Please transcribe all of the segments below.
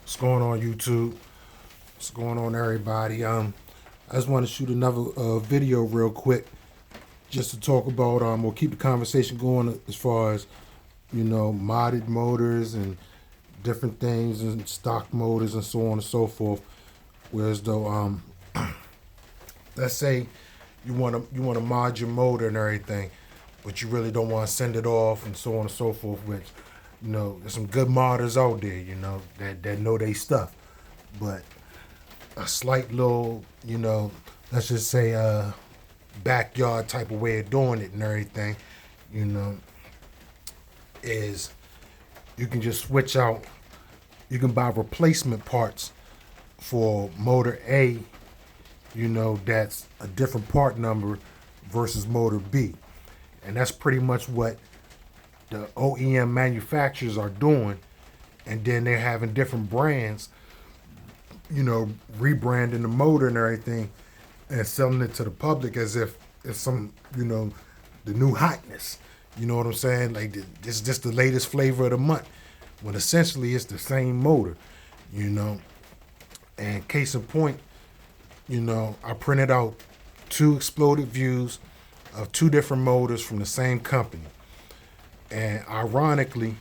What's going on, YouTube? What's going on, everybody? I just want to shoot another video real quick, just to talk about or keep the conversation going as far as modded motors and different things and stock motors and so on and so forth. Whereas though let's say you want to mod your motor and everything, but you really don't want to send it off and so on and so forth. Which there's some good modders out there, that know they stuff, but a slight little, let's just say backyard type of way of doing it and everything, is you can just switch out. You can buy replacement parts for motor A, that's a different part number versus motor B. And that's pretty much what the OEM manufacturers are doing. And then they're having different brands, rebranding the motor and everything and selling it to the public as if it's some, the new hotness. You know what I'm saying? Like, this is just the latest flavor of the month, when essentially it's the same motor, And case in point, I printed out 2 exploded views of 2 different motors from the same company. And ironically,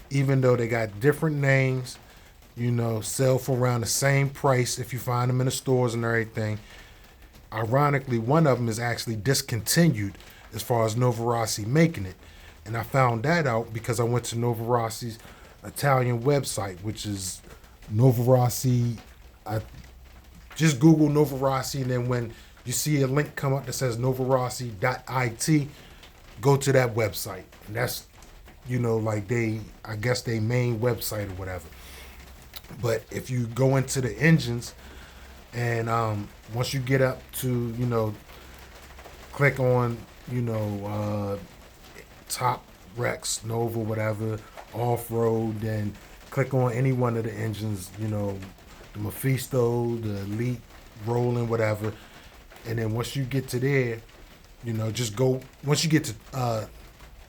even though they got different names, sell for around the same price if you find them in the stores and everything, ironically, one of them is actually discontinued as far as Novarossi making it. And I found that out because I went to Novarassi's Italian website, which is Novarossi. I just Google Novarossi, and then when you see a link come up that says novarossi.it, go to that website. And that's, I guess they main website or whatever. But if you go into the engines, and once you get up to, click on, top, Rex, Nova, whatever, off-road, then click on any one of the engines, the Mephisto, the Elite, Roland, whatever. And then once you get to there, just go, once you get to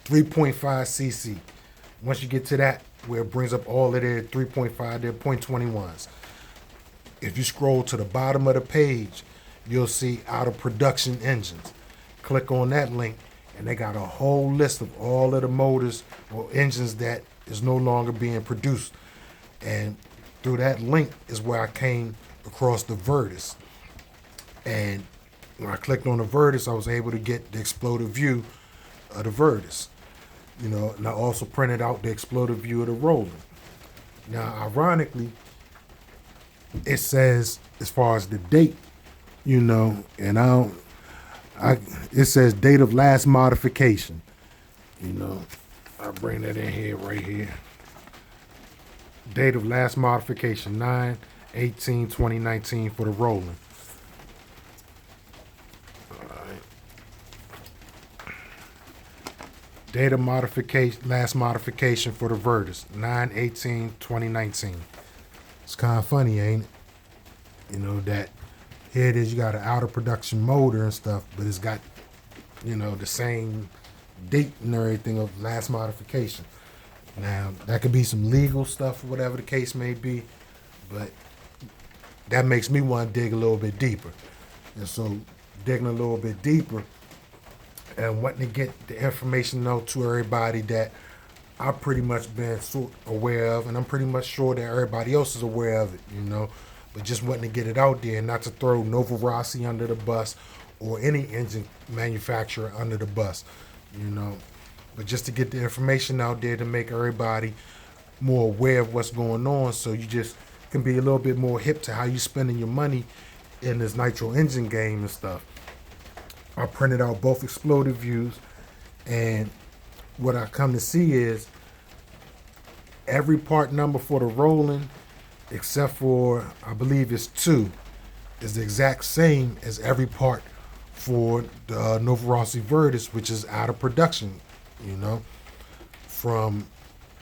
3.5 cc, once you get to that, where it brings up all of their 3.5, their .21s. If you scroll to the bottom of the page, you'll see out of production engines. Click on that link, and they got a whole list of all of the motors or engines that is no longer being produced. And through that link is where I came across the Virtus. And when I clicked on the Virtus, I was able to get the exploded view of the Virtus. And I also printed out the exploded view of the Roland. Now, ironically, it says, as far as the date, and it says date of last modification. I bring that in here, right here. Date of last modification, 9/18/2019 for the Roland. Date of modification, last modification for the Virtus, 9/18/2019. It's kind of funny, ain't it? That here it is, you got an out of production motor and stuff, but it's got, the same date and everything of last modification. Now, that could be some legal stuff or whatever the case may be, but that makes me want to dig a little bit deeper. And so, digging a little bit deeper and wanting to get the information out to everybody that I've pretty much been so aware of, and I'm pretty much sure that everybody else is aware of it, but just wanting to get it out there and not to throw Novarossi under the bus or any engine manufacturer under the bus, but just to get the information out there to make everybody more aware of what's going on, so you just can be a little bit more hip to how you spending your money in this Nitro engine game and stuff. I printed out both exploded views, and what I come to see is every part number for the Roland, except for, I believe it's 2, is the exact same as every part for the Novarossi Virtus, which is out of production, from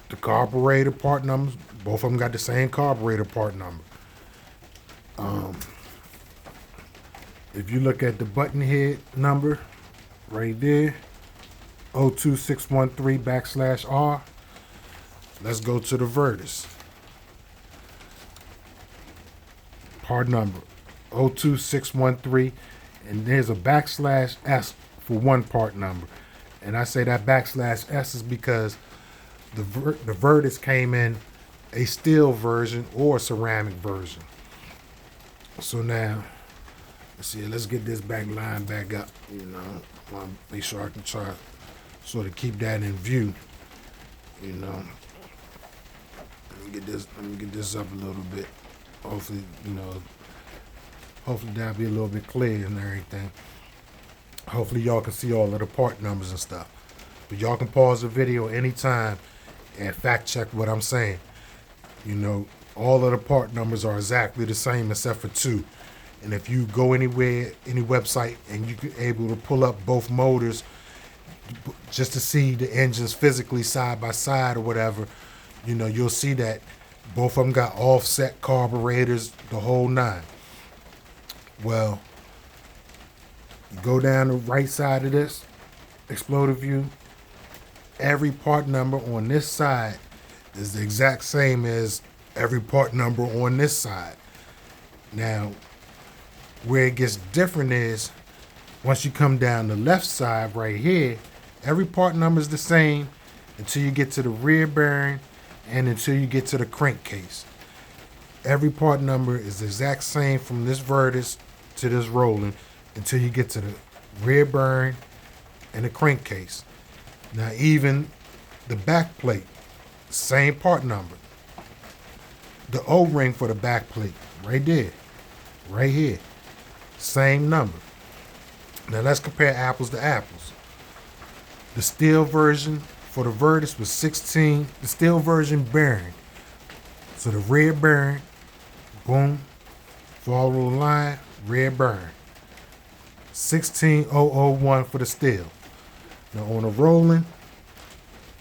the carburetor part numbers. Both of them got the same carburetor part number. If you look at the button head number right there, 02613 /R, let's go to the Virtus. part number 02613, and there's a \S for one part number. And I say that \S is because the Virtus came in a steel version or a ceramic version. So now, let's see, let's get this back line back up. You know, I want to make sure I can try sort of keep that in view. You know, let me get this up a little bit. Hopefully, you know, hopefully that'll be a little bit clear and everything. Hopefully y'all can see all of the part numbers and stuff. But y'all can pause the video anytime and fact check what I'm saying. You know, all of the part numbers are exactly the same except for 2. And if you go anywhere, any website, and you're able to pull up both motors just to see the engines physically side by side or whatever, you know, you'll see that both of them got offset carburetors, the whole 9. Well, you go down the right side of this exploder view, every part number on this side is the exact same as every part number on this side. Now, where it gets different is once you come down the left side right here, every part number is the same until you get to the rear bearing and until you get to the crankcase. Every part number is the exact same from this Virtus to this Roland until you get to the rear bearing and the crankcase. Now even the back plate, same part number. The O-ring for the back plate, right there, right here, same number. Now let's compare apples to apples. The steel version for the Virtus was 16, the steel version bearing. So the rear bearing, boom, follow the line, rear bearing. 16001 for the steel. Now on the Roland,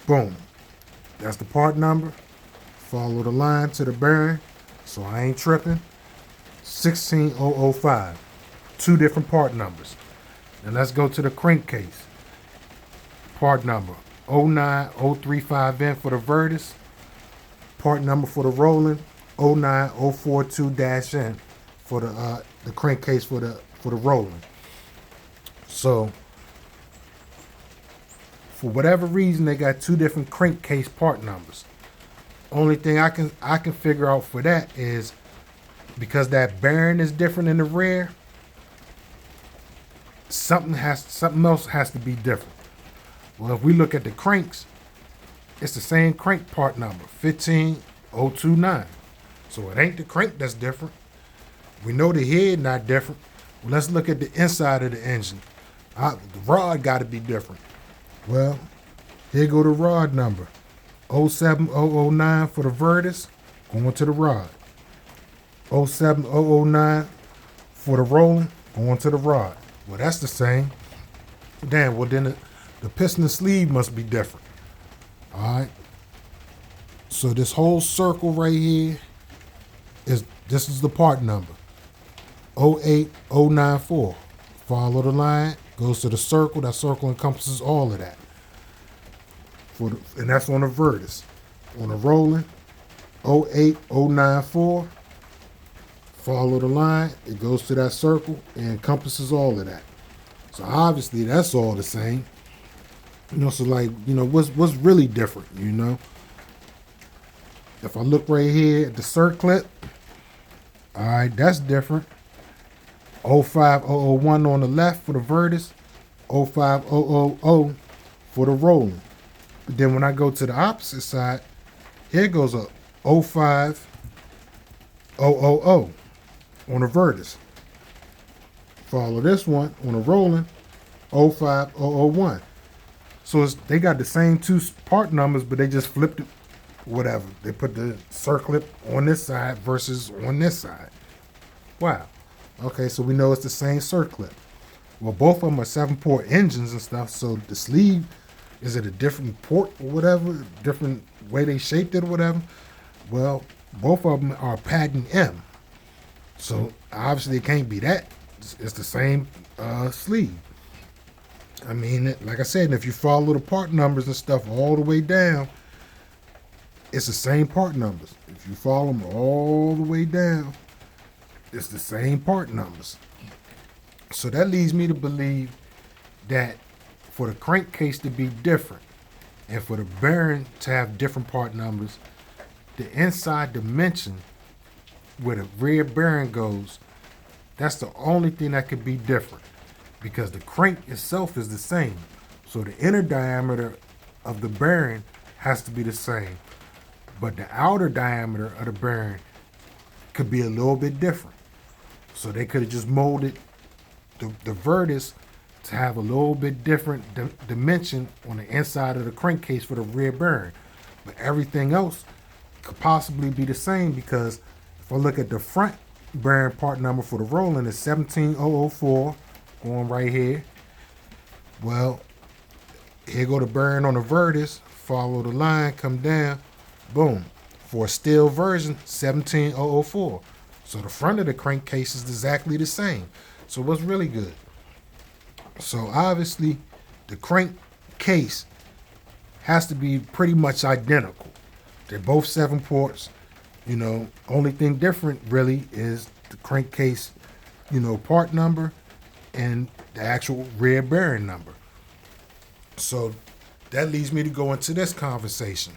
boom, that's the part number. Follow the line to the bearing, so I ain't tripping. 16005, 2 different part numbers. Now let's go to the crankcase. Part number 09035N for the Virtus. Part number for the Roland 09042-N for the crankcase for the Roland. So for whatever reason, they got 2 different crankcase part numbers. Only thing I can figure out for that is because that bearing is different in the rear, something else has to be different. Well, if we look at the cranks, it's the same crank part number, 15029. So it ain't the crank that's different. We know the head not different. Well, let's look at the inside of the engine. The rod got to be different. Well, here go the rod number. 07009 for the Virtus, going to the rod. 07009 for the Roland, going to the rod. Well, that's the same. Damn, well then the piston sleeve must be different. All right. So this whole circle right here this is the part number. 08094. Follow the line, goes to the circle. That circle encompasses all of that. And that's on the Virtus. On the Roland, 08094. Follow the line, it goes to that circle and encompasses all of that. So obviously that's all the same. You know, so like, you know, what's really different, you know? If I look right here at the circlip, all right, that's different. 05001 on the left for the Virtus, 05000 for the Roland. But then when I go to the opposite side, here goes a 05000 on the Virtus. Follow this one on the Roland, 05001. So they got the same 2 part numbers, but they just flipped it, whatever. They put the circlip on this side versus on this side. Wow. Okay, so we know it's the same circlip. Well, both of them are 7-port engines and stuff, so the sleeve, is it a different port or whatever, different way they shaped it or whatever? Well, both of them are patent M. So obviously it can't be that. It's the same sleeve. I mean, like I said, if you follow the part numbers and stuff all the way down, it's the same part numbers. If you follow them all the way down, It's the same part numbers. So that leads me to believe that for the crankcase to be different and for the bearing to have different part numbers, the inside dimension where the rear bearing goes, that's the only thing that could be different because the crank itself is the same. So the inner diameter of the bearing has to be the same, but the outer diameter of the bearing could be a little bit different. So they could have just molded the vertice to have a little bit different dimension on the inside of the crankcase for the rear bearing. But everything else could possibly be the same because if I look at the front bearing part number for the Roland, it's 17004, going right here. Well, here go the bearing on the vertice, follow the line, come down, boom. For a steel version, 17004. So the front of the crankcase is exactly the same. So what's really good? So obviously, the crankcase has to be pretty much identical. They're both 7 ports. Only thing different really is the crankcase, part number and the actual rear bearing number. So that leads me to go into this conversation.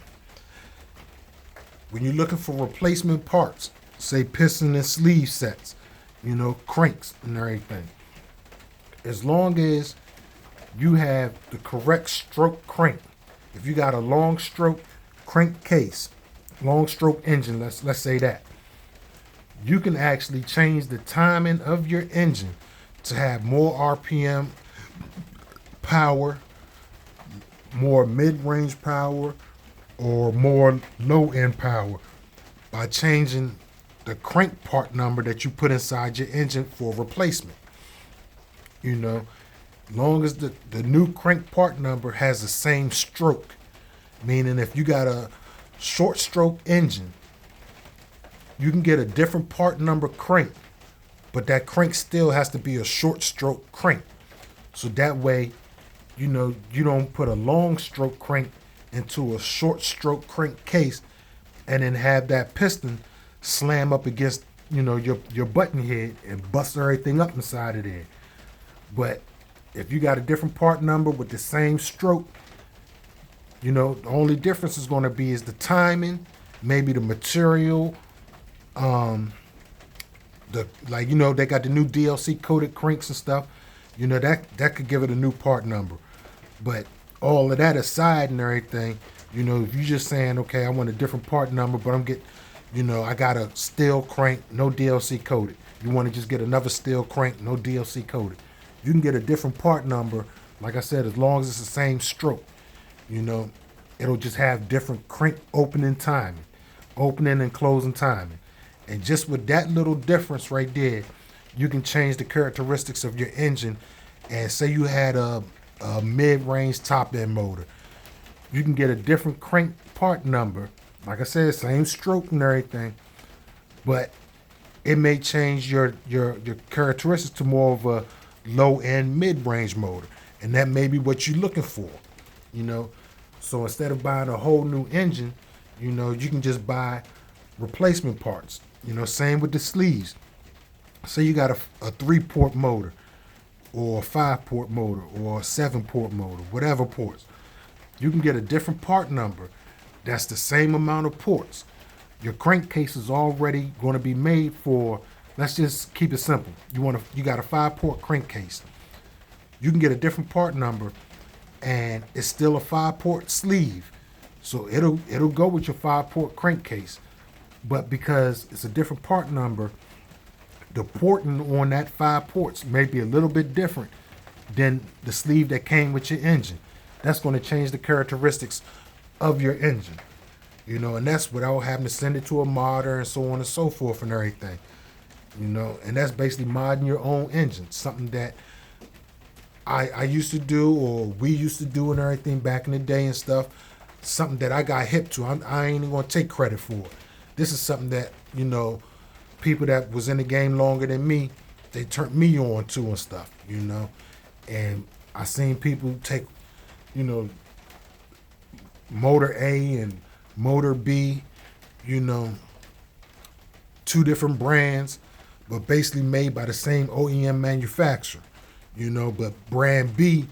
When you're looking for replacement parts, say piston and sleeve sets, cranks and everything, as long as you have the correct stroke crank, if you got a long stroke crankcase, long stroke engine, let's say that, you can actually change the timing of your engine to have more RPM power, more mid-range power, or more low-end power by changing the crank part number that you put inside your engine for replacement. Long as the new crank part number has the same stroke, meaning if you got a short stroke engine, you can get a different part number crank, but that crank still has to be a short stroke crank. So that way, you don't put a long stroke crank into a short stroke crank case and then have that piston slam up against, your button head and bust everything up inside of there. But if you got a different part number with the same stroke, the only difference is going to be is the timing, maybe the material, they got the new DLC coated cranks and stuff, that could give it a new part number. But all of that aside and everything, if you're just saying, okay, I want a different part number, but I got a steel crank, no DLC coated. You want to just get another steel crank, no DLC coated. You can get a different part number, like I said, as long as it's the same stroke. It'll just have different crank opening timing, opening and closing timing. And just with that little difference right there, you can change the characteristics of your engine. And say you had a mid-range top-end motor, you can get a different crank part number. Like I said, same stroke and everything, but it may change your characteristics to more of a low-end mid-range motor. And that may be what you're looking for, So instead of buying a whole new engine, you can just buy replacement parts. Same with the sleeves. Say you got a 3-port motor or a 5-port motor or a 7-port motor, whatever ports. You can get a different part number that's the same amount of ports. Your crankcase is already going to be made for, let's just keep it simple. You got a 5-port crankcase. You can get a different part number and it's still a 5-port sleeve. So it'll go with your 5-port crankcase. But because it's a different part number, the porting on that 5 ports may be a little bit different than the sleeve that came with your engine. That's going to change the characteristics of your engine, and that's without having to send it to a modder and so on and so forth and everything, and that's basically modding your own engine, something that I used to do or we used to do and everything back in the day and stuff, something that I got hip to. I ain't even going to take credit for it. This is something that, people that was in the game longer than me, they turned me on to and stuff, and I seen people take, motor A and motor B, 2 different brands, but basically made by the same OEM manufacturer, you know. But brand B,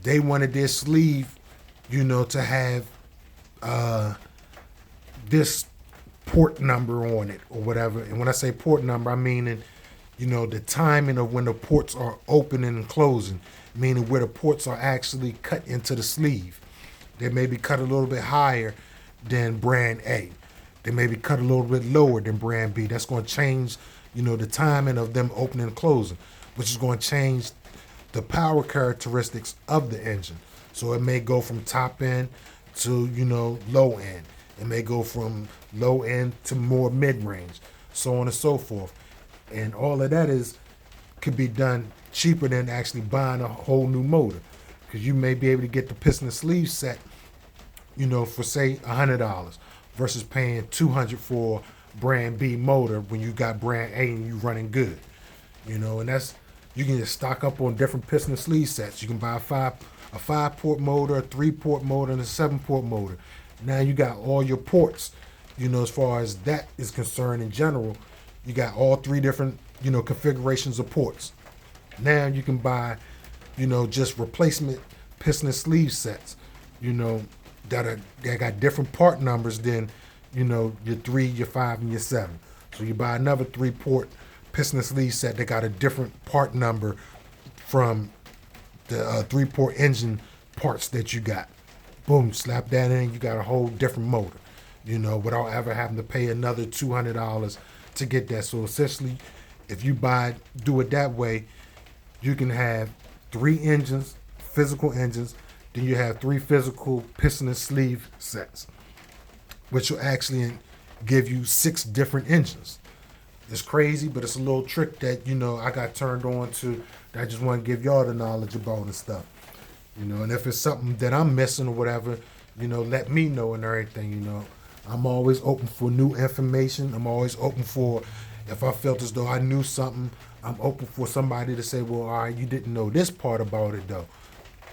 they wanted their sleeve, you know, to have this port number on it or whatever. And when I say port number, I mean, you know, the timing of when the ports are opening and closing, meaning where the ports are actually cut into the sleeve. They may be cut a little bit higher than brand A. They may be cut a little bit lower than brand B. That's going to change, you know, the timing of them opening and closing, which is going to change the power characteristics of the engine. So it may go from top end to, you know, low end. It may go from low end to more mid range, so on and so forth. And all of that could be done cheaper than actually buying a whole new motor, because you may be able to get the piston and sleeve set, you know, for say $100 versus paying $200 for brand B motor when you got brand A and you running good, you know. And that's, you can just stock up on different piston and sleeve sets. You can buy a five port motor, a 3-port motor, and a 7-port motor. Now you got all your ports, you know, as far as that is concerned. In general, you got all 3 different, you know, configurations of ports. Now you can buy, you know, just replacement piston and sleeve sets, you know, that got different part numbers than, you know, your 3, your 5, and your 7. So you buy another 3-port piston and sleeve set that got a different part number from the 3-port engine parts that you got. Boom, slap that in, you got a whole different motor, you know, without ever having to pay another $200 to get that. So essentially, if you do it that way, you can have 3 engines, physical engines, then you have 3 physical piston and sleeve sets, which will actually give you 6 different engines. It's crazy, but it's a little trick that, you know, I got turned on to, that I just want to give y'all the knowledge about and stuff. You know, and if it's something that I'm missing or whatever, you know, let me know and everything, you know. I'm always open for new information. I'm always open for, if I felt as though I knew something, I'm open for somebody to say, well, all right, you didn't know this part about it, though.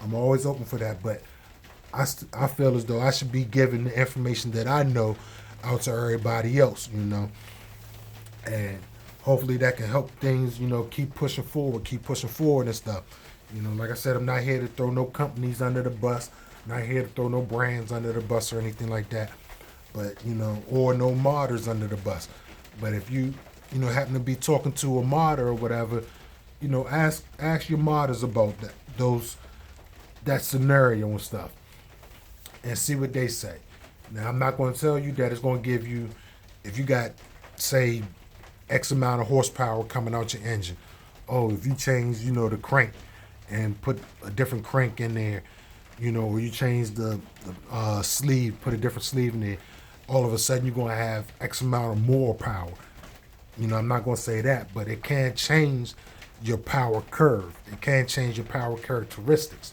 I'm always open for that, but I feel as though I should be giving the information that I know out to everybody else, you know. And hopefully that can help things, you know, keep pushing forward and stuff. You know, like I said, I'm not here to throw no companies under the bus. I'm not here to throw no brands under the bus or anything like that. But, you know, or no modders under the bus. But if you know, happen to be talking to a modder or whatever, you know, ask your modders about that scenario and stuff, and see what they say. Now, I'm not going to tell you that it's going to give you, if you got, say, X amount of horsepower coming out your engine. Oh, if you change, you know, the crank and put a different crank in there, you know, or you change the sleeve, put a different sleeve in there, all of a sudden you're going to have X amount of more power. You know, I'm not going to say that, but it can change your power curve. It can change your power characteristics.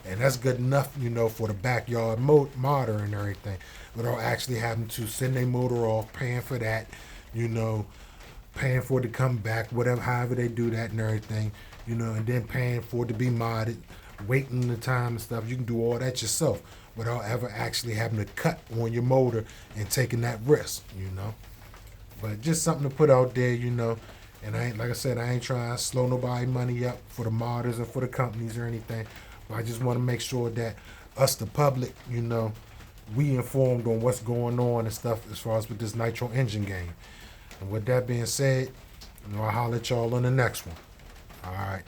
And that's good enough, you know, for the backyard modder and everything, without actually having to send their motor off, paying for that, you know, paying for it to come back, whatever, however they do that and everything, you know, and then paying for it to be modded, waiting the time and stuff. You can do all that yourself without ever actually having to cut on your motor and taking that risk, you know. But just something to put out there, you know. And I ain't, like I said, I ain't trying to slow nobody money up for the modders and for the companies or anything. But I just want to make sure that us, the public, you know, we informed on what's going on and stuff as far as with this Nitro engine game. And with that being said, you know, I'll holler at y'all on the next one. All right.